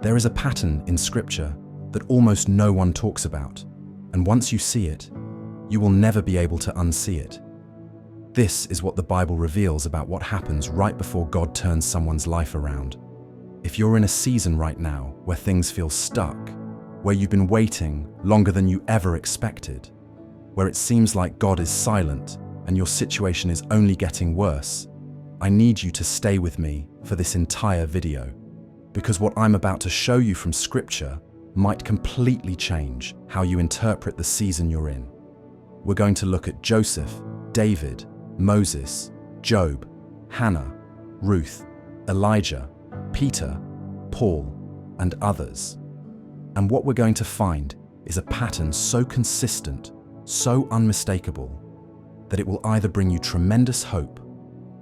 There is a pattern in Scripture that almost no one talks about, and once you see it, you will never be able to unsee it. This is what the Bible reveals about what happens right before God turns someone's life around. If you're in a season right now where things feel stuck, where you've been waiting longer than you ever expected, where it seems like God is silent and your situation is only getting worse, I need you to stay with me for this entire video, because what I'm about to show you from Scripture might completely change how you interpret the season you're in. We're going to look at Joseph, David, Moses, Job, Hannah, Ruth, Elijah, Peter, Paul, and others. And what we're going to find is a pattern so consistent, so unmistakable, that it will either bring you tremendous hope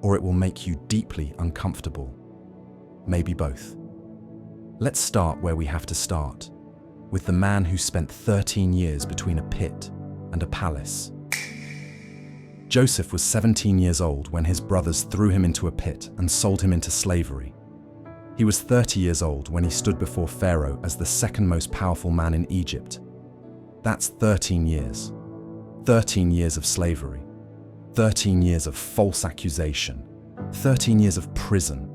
or it will make you deeply uncomfortable. Maybe both. Let's start where we have to start, with the man who spent 13 years between a pit and a palace. Joseph was 17 years old when his brothers threw him into a pit and sold him into slavery. He was 30 years old when he stood before Pharaoh as the second most powerful man in Egypt. That's 13 years. 13 years of slavery. 13 years of false accusation. 13 years of prison.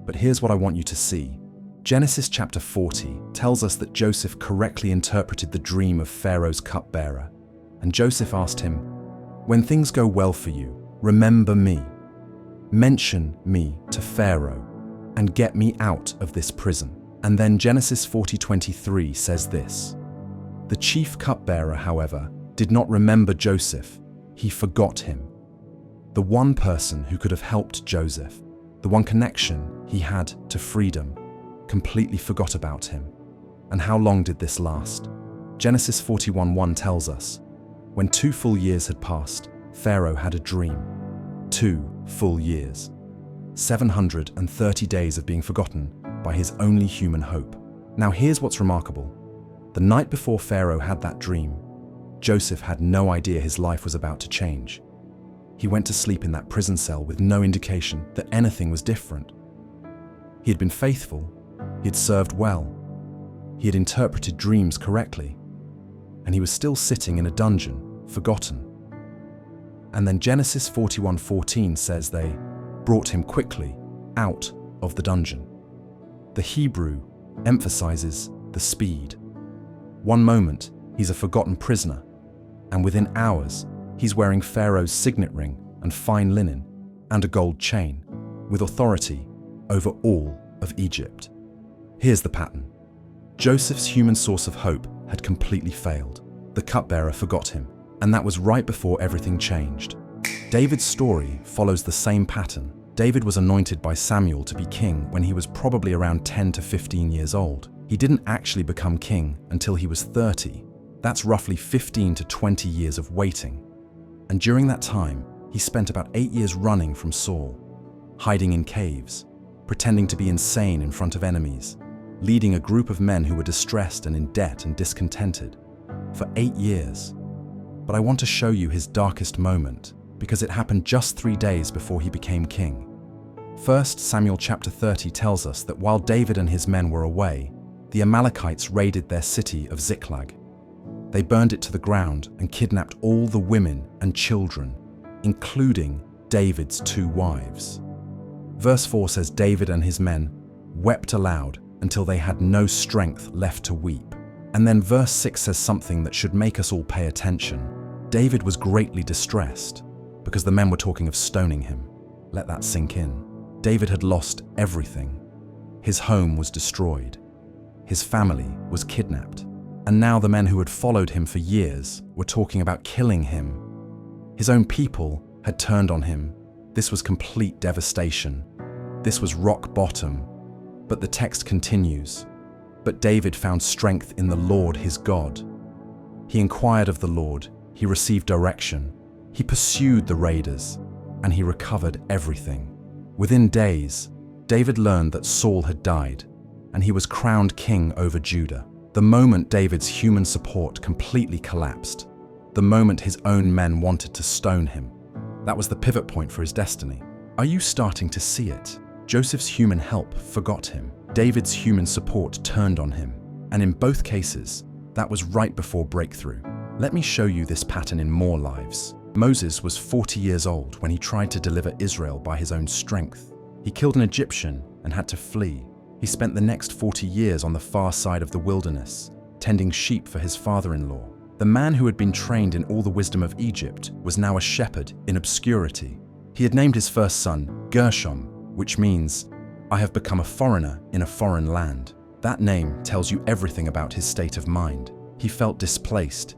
But here's what I want you to see. Genesis chapter 40 tells us that Joseph correctly interpreted the dream of Pharaoh's cupbearer. And Joseph asked him, "When things go well for you, remember me. Mention me to Pharaoh and get me out of this prison." And then Genesis 40:23 says this: "The chief cupbearer, however, did not remember Joseph. He forgot him." The one person who could have helped Joseph, the one connection he had to freedom, completely forgot about him. And how long did this last? Genesis 41:1 tells us, "When 2 full years had passed, Pharaoh had a dream." 2 full years. 730 days of being forgotten by his only human hope. Now here's what's remarkable. The night before Pharaoh had that dream, Joseph had no idea his life was about to change. He went to sleep in that prison cell with no indication that anything was different. He had been faithful, he had served well, he had interpreted dreams correctly, and he was still sitting in a dungeon, forgotten. And then Genesis 41:14 says they brought him quickly out of the dungeon. The Hebrew emphasizes the speed. One moment, he's a forgotten prisoner, and within hours, he's wearing Pharaoh's signet ring and fine linen and a gold chain, with authority over all of Egypt. Here's the pattern. Joseph's human source of hope had completely failed. The cupbearer forgot him, and that was right before everything changed. David's story follows the same pattern. David was anointed by Samuel to be king when he was probably around 10 to 15 years old. He didn't actually become king until he was 30. That's roughly 15 to 20 years of waiting. And during that time, he spent about 8 years running from Saul, hiding in caves, pretending to be insane in front of enemies, leading a group of men who were distressed and in debt and discontented, for 8 years. But I want to show you his darkest moment, because it happened just 3 days before he became king. 1 Samuel chapter 30 tells us that while David and his men were away, the Amalekites raided their city of Ziklag. They burned it to the ground and kidnapped all the women and children, including David's 2 wives. Verse 4 says David and his men wept aloud until they had no strength left to weep. And then verse 6 says something that should make us all pay attention. David was greatly distressed because the men were talking of stoning him. Let that sink in. David had lost everything. His home was destroyed. His family was kidnapped. And now the men who had followed him for years were talking about killing him. His own people had turned on him. This was complete devastation. This was rock bottom. But the text continues. But David found strength in the Lord his God. He inquired of the Lord. He received direction. He pursued the raiders, and he recovered everything. Within days, David learned that Saul had died, and he was crowned king over Judah. The moment David's human support completely collapsed, the moment his own men wanted to stone him, that was the pivot point for his destiny. Are you starting to see it? Joseph's human help forgot him. David's human support turned on him, and in both cases, that was right before breakthrough. Let me show you this pattern in more lives. Moses was 40 years old when he tried to deliver Israel by his own strength. He killed an Egyptian and had to flee. He spent the next 40 years on the far side of the wilderness, tending sheep for his father-in-law. The man who had been trained in all the wisdom of Egypt was now a shepherd in obscurity. He had named his first son Gershom, which means, "I have become a foreigner in a foreign land." That name tells you everything about his state of mind. He felt displaced.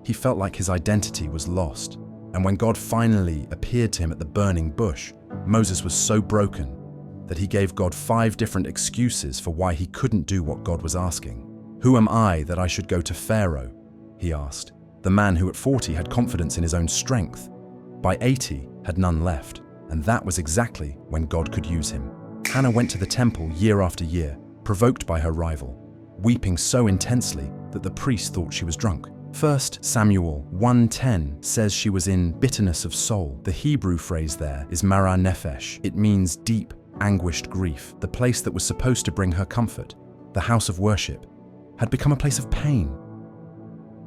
He felt like his identity was lost. And when God finally appeared to him at the burning bush, Moses was so broken that he gave God 5 different excuses for why he couldn't do what God was asking. "Who am I that I should go to Pharaoh?" he asked. The man who at 40 had confidence in his own strength, by 80 had none left. And that was exactly when God could use him. Hannah went to the temple year after year, provoked by her rival, weeping so intensely that the priest thought she was drunk. 1 Samuel 1:10 says she was in bitterness of soul. The Hebrew phrase there is marah nefesh. It means deep, anguished grief. The place that was supposed to bring her comfort, the house of worship, had become a place of pain.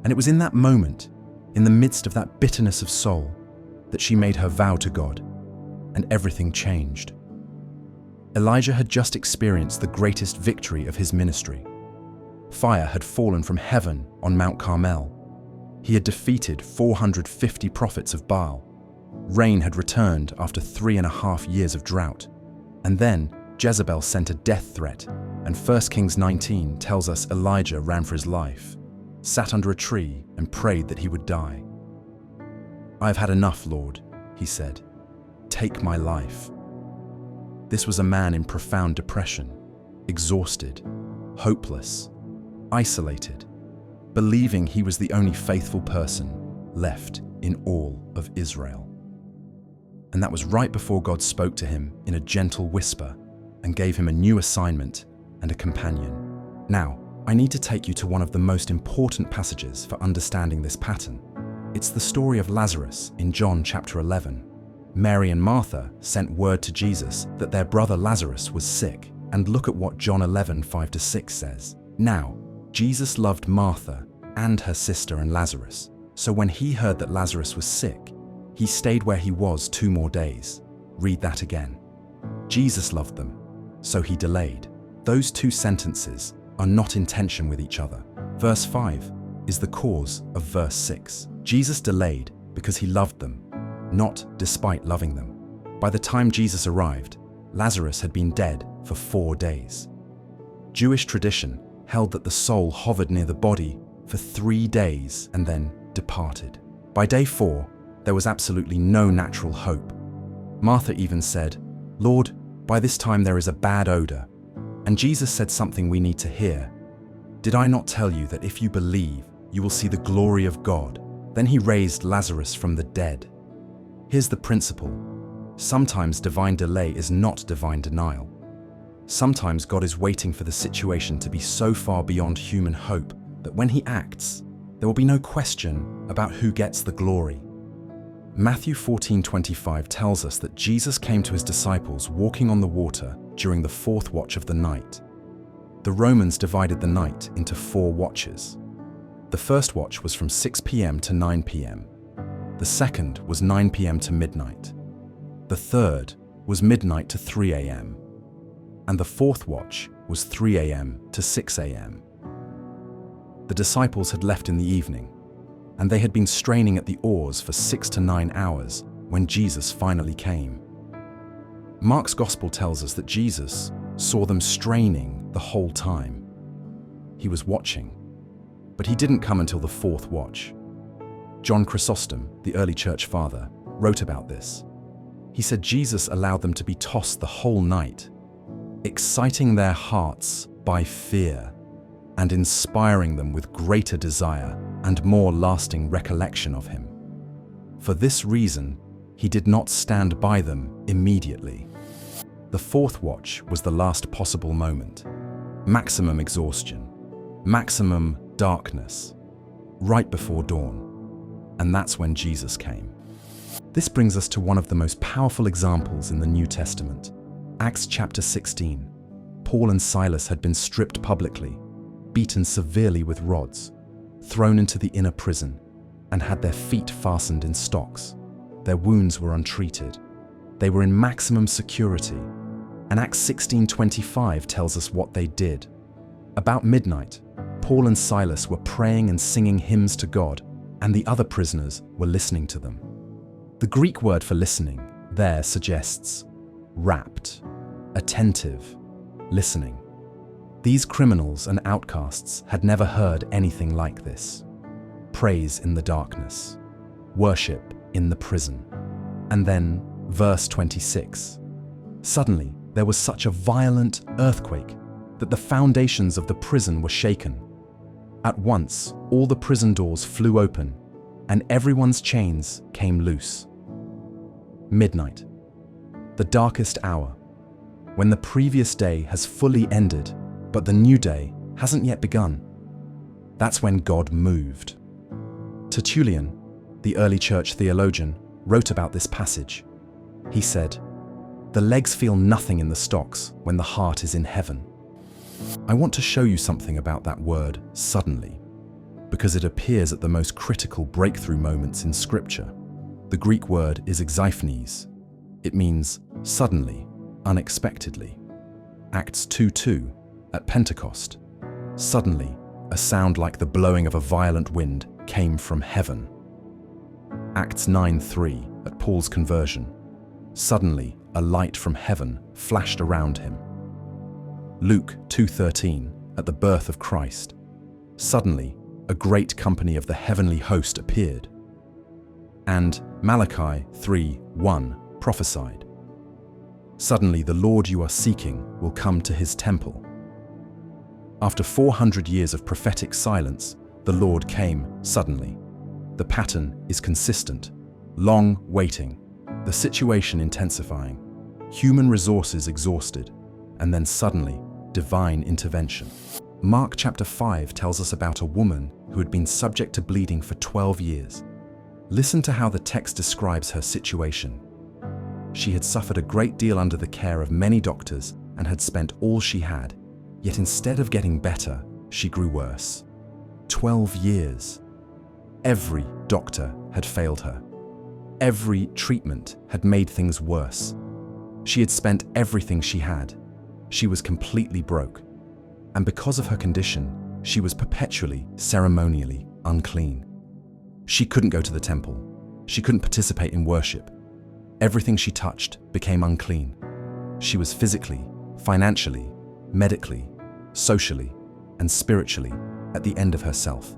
And it was in that moment, in the midst of that bitterness of soul, that she made her vow to God, and everything changed. Elijah had just experienced the greatest victory of his ministry. Fire had fallen from heaven on Mount Carmel. He had defeated 450 prophets of Baal. Rain had returned after 3.5 years of drought. And then Jezebel sent a death threat, and 1 Kings 19 tells us Elijah ran for his life, sat under a tree and prayed that he would die. "I have had enough, Lord," he said. "Take my life." This was a man in profound depression, exhausted, hopeless, isolated, believing he was the only faithful person left in all of Israel. And that was right before God spoke to him in a gentle whisper and gave him a new assignment and a companion. Now, I need to take you to one of the most important passages for understanding this pattern. It's the story of Lazarus in John chapter 11. Mary and Martha sent word to Jesus that their brother Lazarus was sick. And look at what John 11:5-6 says. "Now, Jesus loved Martha and her sister and Lazarus. So when he heard that Lazarus was sick, he stayed where he was 2 more days." Read that again. Jesus loved them, so he delayed. Those 2 sentences are not in tension with each other. Verse 5 is the cause of verse 6. Jesus delayed because he loved them, not despite loving them. By the time Jesus arrived, Lazarus had been dead for 4 days. Jewish tradition held that the soul hovered near the body for 3 days and then departed. By day 4, there was absolutely no natural hope. Martha even said, "Lord, by this time there is a bad odor." And Jesus said something we need to hear. "Did I not tell you that if you believe, you will see the glory of God?" Then he raised Lazarus from the dead. Here's the principle. Sometimes divine delay is not divine denial. Sometimes God is waiting for the situation to be so far beyond human hope that when he acts, there will be no question about who gets the glory. Matthew 14:25 tells us that Jesus came to his disciples walking on the water during the 4th watch of the night. The Romans divided the night into 4 watches. The first watch was from 6 p.m. to 9 p.m. The second was 9 p.m. to midnight. The third was midnight to 3 a.m. And the 4th watch was 3 a.m. to 6 a.m. The disciples had left in the evening, and they had been straining at the oars for 6 to 9 hours when Jesus finally came. Mark's gospel tells us that Jesus saw them straining the whole time. He was watching, but he didn't come until the 4th watch. John Chrysostom, the early church father, wrote about this. He said Jesus allowed them to be tossed the whole night, exciting their hearts by fear and inspiring them with greater desire and more lasting recollection of him. For this reason, he did not stand by them immediately. The 4th watch was the last possible moment. Maximum exhaustion, maximum darkness, right before dawn. And that's when Jesus came. This brings us to one of the most powerful examples in the New Testament, Acts chapter 16. Paul and Silas had been stripped publicly, beaten severely with rods, thrown into the inner prison, and had their feet fastened in stocks. Their wounds were untreated. They were in maximum security. And Acts 16:25 tells us what they did. About midnight, Paul and Silas were praying and singing hymns to God, and the other prisoners were listening to them. The Greek word for listening there suggests rapt, attentive, listening. These criminals and outcasts had never heard anything like this. Praise in the darkness, worship in the prison. And then, verse 26. Suddenly, there was such a violent earthquake that the foundations of the prison were shaken. At once, all the prison doors flew open, and everyone's chains came loose. Midnight, the darkest hour, when the previous day has fully ended, but the new day hasn't yet begun. That's when God moved. Tertullian, the early church theologian, wrote about this passage. He said, "The legs feel nothing in the stocks when the heart is in heaven." I want to show you something about that word, suddenly, because it appears at the most critical breakthrough moments in Scripture. The Greek word is exiphanes. It means suddenly, unexpectedly. Acts 2:2, at Pentecost, suddenly, a sound like the blowing of a violent wind came from heaven. Acts 9:3, at Paul's conversion, suddenly, a light from heaven flashed around him. Luke 2:13, at the birth of Christ, suddenly, a great company of the heavenly host appeared. And Malachi 3:1 prophesied, "Suddenly the Lord you are seeking will come to his temple." After 400 years of prophetic silence, the Lord came suddenly. The pattern is consistent, long waiting, the situation intensifying, human resources exhausted, and then suddenly, divine intervention. Mark chapter 5 tells us about a woman who had been subject to bleeding for 12 years. Listen to how the text describes her situation. She had suffered a great deal under the care of many doctors and had spent all she had, yet instead of getting better, she grew worse. 12 years. Every doctor had failed her. Every treatment had made things worse. She had spent everything she had. She was completely broke. And because of her condition, she was perpetually, ceremonially unclean. She couldn't go to the temple. She couldn't participate in worship. Everything she touched became unclean. She was physically, financially, medically, socially, and spiritually at the end of herself.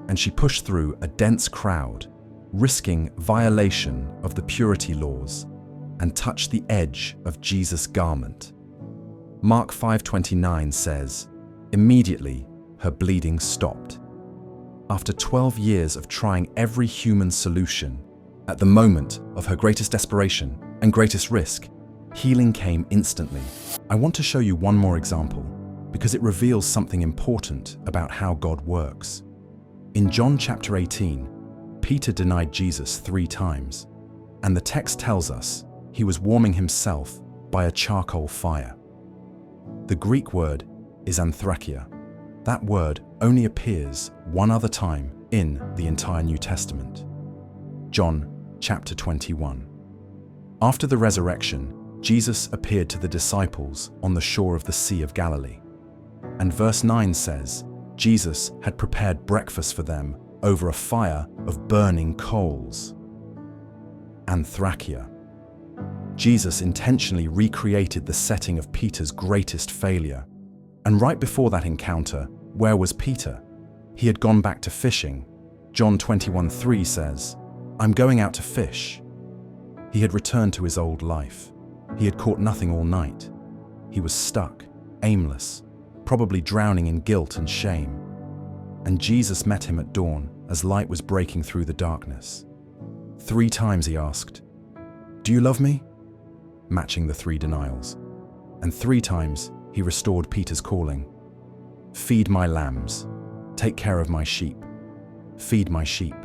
And she pushed through a dense crowd, risking violation of the purity laws, and touched the edge of Jesus' garment. Mark 5:29 says, "Immediately her bleeding stopped." After 12 years of trying every human solution, at the moment of her greatest desperation and greatest risk, healing came instantly. I want to show you one more example, because it reveals something important about how God works. In John chapter 18, Peter denied Jesus 3 times, and the text tells us he was warming himself by a charcoal fire. The Greek word is anthrakia. That word only appears one other time in the entire New Testament. John chapter 21. After the resurrection, Jesus appeared to the disciples on the shore of the Sea of Galilee. And verse 9 says, Jesus had prepared breakfast for them over a fire of burning coals. Anthrakia. Jesus intentionally recreated the setting of Peter's greatest failure. And right before that encounter, where was Peter? He had gone back to fishing. John 21:3 says, "I'm going out to fish." He had returned to his old life. He had caught nothing all night. He was stuck, aimless, probably drowning in guilt and shame. And Jesus met him at dawn as light was breaking through the darkness. 3 times he asked, "Do you love me?" matching the 3 denials. And 3 times he restored Peter's calling. "Feed my lambs, take care of my sheep, feed my sheep."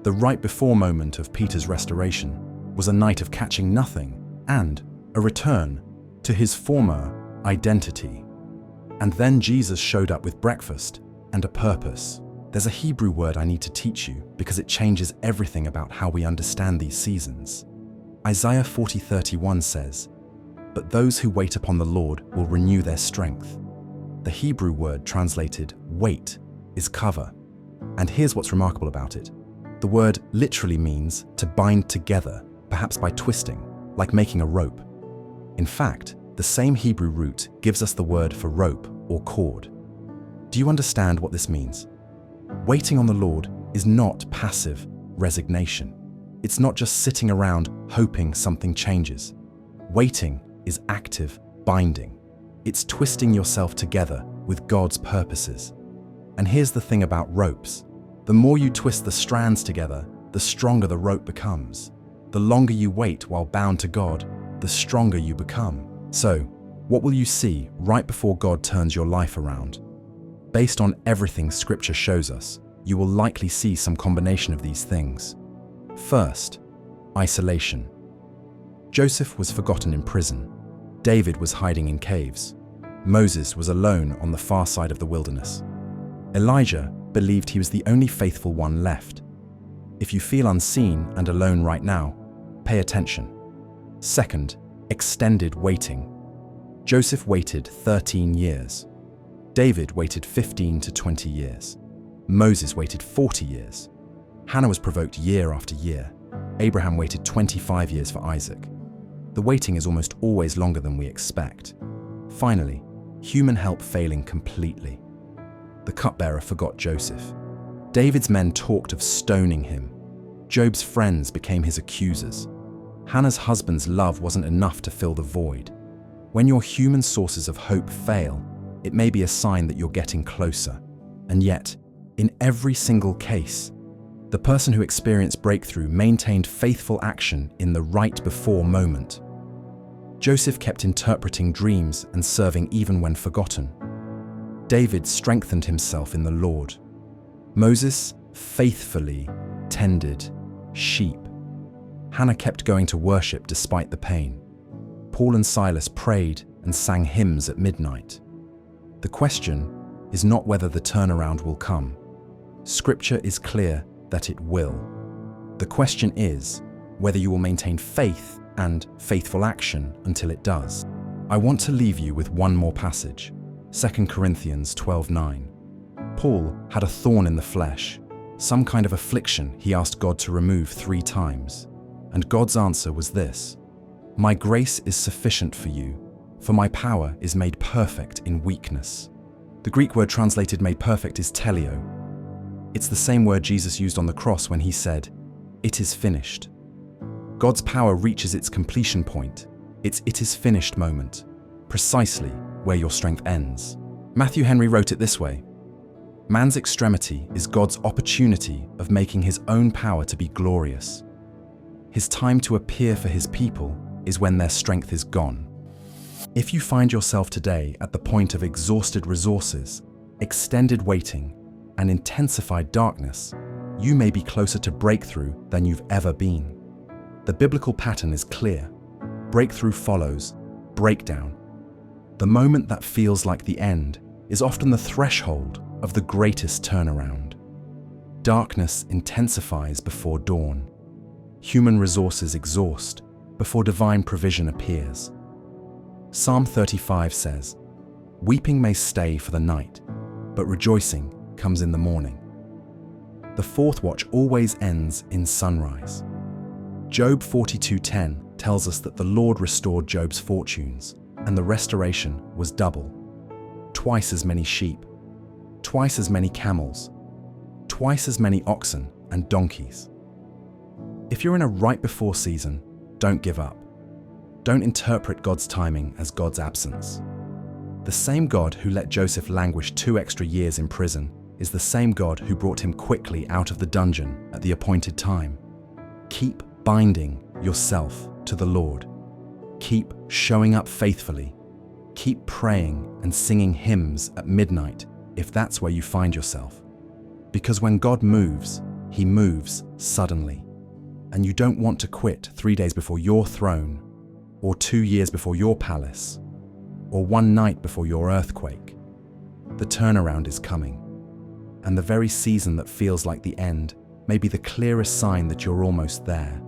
The right before moment of Peter's restoration was a night of catching nothing and a return to his former identity. And then Jesus showed up with breakfast and a purpose. There's a Hebrew word I need to teach you because it changes everything about how we understand these seasons. Isaiah 40:31 says, "But those who wait upon the Lord will renew their strength." The Hebrew word translated wait is cover. And here's what's remarkable about it. The word literally means to bind together, perhaps by twisting, like making a rope. In fact, the same Hebrew root gives us the word for rope or cord. Do you understand what this means? Waiting on the Lord is not passive resignation. It's not just sitting around hoping something changes. Waiting is active binding. It's twisting yourself together with God's purposes. And here's the thing about ropes. The more you twist the strands together, the stronger the rope becomes. The longer you wait while bound to God, the stronger you become. So, what will you see right before God turns your life around? Based on everything Scripture shows us, you will likely see some combination of these things. First, isolation. Joseph was forgotten in prison. David was hiding in caves. Moses was alone on the far side of the wilderness. Elijah believed he was the only faithful one left. If you feel unseen and alone right now, pay attention. Second, extended waiting. Joseph waited 13 years. David waited 15 to 20 years. Moses waited 40 years. Hannah was provoked year after year. Abraham waited 25 years for Isaac. The waiting is almost always longer than we expect. Finally, human help failing completely. The cupbearer forgot Joseph. David's men talked of stoning him. Job's friends became his accusers. Hannah's husband's love wasn't enough to fill the void. When your human sources of hope fail, it may be a sign that you're getting closer. And yet, in every single case, the person who experienced breakthrough maintained faithful action in the right before moment. Joseph kept interpreting dreams and serving even when forgotten. David strengthened himself in the Lord. Moses faithfully tended sheep. Hannah kept going to worship despite the pain. Paul and Silas prayed and sang hymns at midnight. The question is not whether the turnaround will come. Scripture is clear that it will. The question is whether you will maintain faith and faithful action until it does. I want to leave you with one more passage, 2 Corinthians 12:9. Paul had a thorn in the flesh, some kind of affliction he asked God to remove 3 times. And God's answer was this: "My grace is sufficient for you, for my power is made perfect in weakness." The Greek word translated made perfect is teleo. It's the same word Jesus used on the cross when he said, "It is finished." God's power reaches its completion point, its "it is finished" moment, precisely where your strength ends. Matthew Henry wrote it this way: "Man's extremity is God's opportunity of making his own power to be glorious. His time to appear for his people is when their strength is gone." If you find yourself today at the point of exhausted resources, extended waiting, and intensified darkness, you may be closer to breakthrough than you've ever been. The biblical pattern is clear. Breakthrough follows breakdown. The moment that feels like the end is often the threshold of the greatest turnaround. Darkness intensifies before dawn. Human resources exhaust before divine provision appears. Psalm 35 says, "Weeping may stay for the night, but rejoicing comes in the morning." The fourth watch always ends in sunrise. Job 42:10 tells us that the Lord restored Job's fortunes, and the restoration was double. Twice as many sheep, twice as many camels, twice as many oxen and donkeys. If you're in a right before season, don't give up. Don't interpret God's timing as God's absence. The same God who let Joseph languish 2 extra years in prison is the same God who brought him quickly out of the dungeon at the appointed time. Keep binding yourself to the Lord. Keep showing up faithfully. Keep praying and singing hymns at midnight if that's where you find yourself. Because when God moves, he moves suddenly. And you don't want to quit 3 days before your throne, or 2 years before your palace, or one night before your earthquake. The turnaround is coming, and the very season that feels like the end may be the clearest sign that you're almost there.